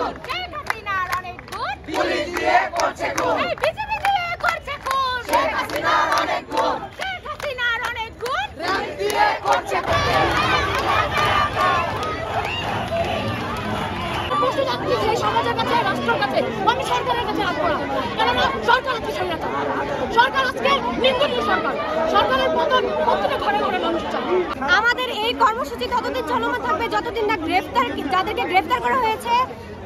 খুন শেখ হাসিনার অনেক খুন পুলিশ দিয়ে করছে খুন এই বিজেপি দিয়ে করছে খুন শেখ হাসিনার অনেক খুন শেখ হাসিনার অনেক খুন রাজনীতি দিয়ে করছে খুন প্রশ্ন রাখছি যে সমাজের কাছে রাষ্ট্রের কাছে আমি সরকারের কাছে রাখবো না কেননা সরকার হচ্ছে স্বৈরাচার সরকার আজকে নিন্দনীয় সরকার সরকারের পতন প্রত্যেকটা ঘরে ঘরে মানুষ চায় আমাদের এই কর্মসূচি ততদিন চলমান থাকবে যতদিন না যাদেরকে গ্রেফতার করা হয়েছে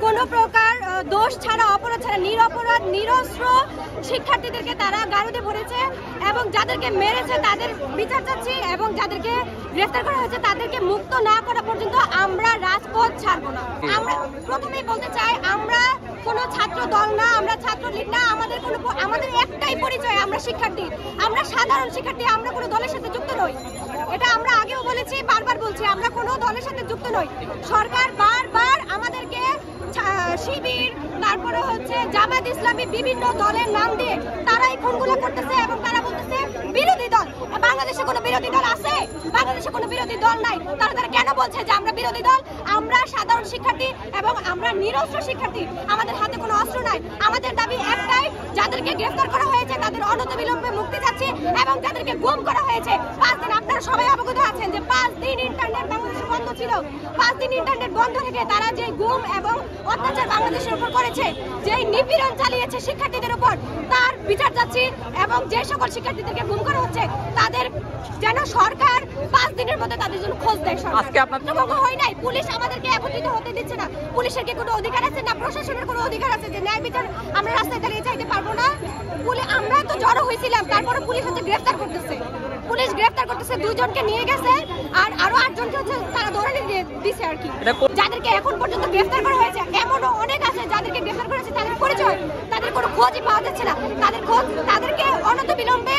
কোনো প্রকার দোষ ছাড়া অপরাধ ছাড়া নিরপরাধ নিরস্ত্র শিক্ষার্থীদেরকে তারা গারদে ভরেছে এবং যাদেরকে মেরেছে তাদের বিচার চাচ্ছি এবং যাদেরকে গ্রেফতার করা হয়েছে তাদেরকে মুক্ত না করা পর্যন্ত আমরা রাজপথ ছাড়বো না আমরা প্রথমেই বলতে চাই আমরা কোনো ছাত্র দল না আমরা ছাত্রলীগ না আমাদের একটাই পরিচয় আমরা শিক্ষার্থী আমরা সাধারণ শিক্ষার্থী আমরা কোনো দলের সাথে যুক্ত নই এটা আমরা আগেও বলেছি বারবার বলছি আমরা কোনো দলের সাথে যুক্ত নই সরকার বারবার আমাদেরকে শিবির তারপরে হচ্ছে জামায়াত ইসলামী বিভিন্ন দলের নাম দিয়ে তারা এই খুনগুলো করতেছে এবং তারা বলতেছে বিরোধী দল বাংলাদেশে কোনো বিরোধী দল আছে বাংলাদেশে কোনো বিরোধী দল নাই তারা কেন বলছে যে আমরা বিরোধী দল আমরা সাধারণ শিক্ষার্থী এবং আমরা নিরস্ত্র শিক্ষার্থী আমাদের হাতে কোনো অস্ত্র নাই আমাদের দাবি একটাই যাদেরকে গ্রেফতার করা হয়েছে তাদের অনতিবিলম্বে মুক্তি চাচ্ছি এবং যাদেরকে গুম করা হয়েছে 5 দিন আপনারা সবাই অবগত আছেন যে 5 দিন ইন্টারনেট বাংলাদেশে বন্ধ ছিল 5 দিন ইন্টারনেট বন্ধ থেকে তারা যে গুম এবং অত্যাচার বাংলাদেশের উপর করেছে যে নিপীড়ন চালিয়েছে শিক্ষার্থীদের উপর তার বিচার চাচ্ছি এবং যে সকল শিক্ষার্থীদেরকে গুম করা হচ্ছে তাদের যেন সরকার 5 দিনের মধ্যে তাদের জন্য খোঁজ দেয় আজকে আপনাদের হয় নাই পুলিশ আমাদেরকে একত্রিত হতে দিচ্ছে না পুলিশের কি কোনো অধিকার আছে না প্রশাসনের কোনো অধিকার আছে যে ন্যায় বিচার আমরা রাস্তায় দাঁড়িয়ে চাইতে পারবো না আমরা তো জড়ো হয়েছিলাম তারপরে পুলিশ হচ্ছে গ্রেফতার করতেছে 2 জনকে নিয়ে গেছে আর আরো 8 জনকে হচ্ছে তারা ধরে দিয়েছে আর কি যাদেরকে এখন পর্যন্ত গ্রেফতার করা হয়েছে এমনও অনেক আছে যাদেরকে গ্রেফতার করেছে তাদের পরিচয় তাদের কোনো খোঁজই পাওয়া যাচ্ছে না তাদেরকে অনতিবিলম্বে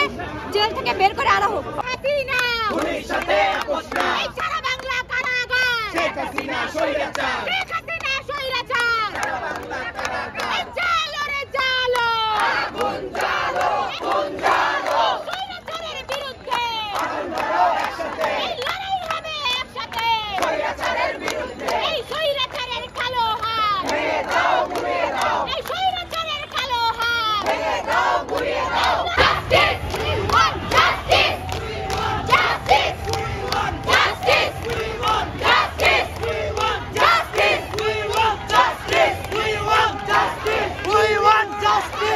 জেল থেকে বের করে আনা হোক হাসিনা পুলিশের সাথে আপোষ নাই সারা বাংলা কারাগার শেখ হাসিনা স্বৈরাচার শেখ হাসিনা স্বৈরাচার সারা বাংলা কারাগার জালো রে জালো আগুন জালো আগুন জালো স্বৈরাচারের বিরুদ্ধে আমরা একসাথে এই লড়াই হবে একসাথে স্বৈরাচারের বিরুদ্ধে এই স্বৈরাচারের কালো হাত ভেঙে দাও গুড়িয়ে দাও এই স্বৈরাচারের কালো হাত ভেঙে দাও গুড়িয়ে দাও Justice!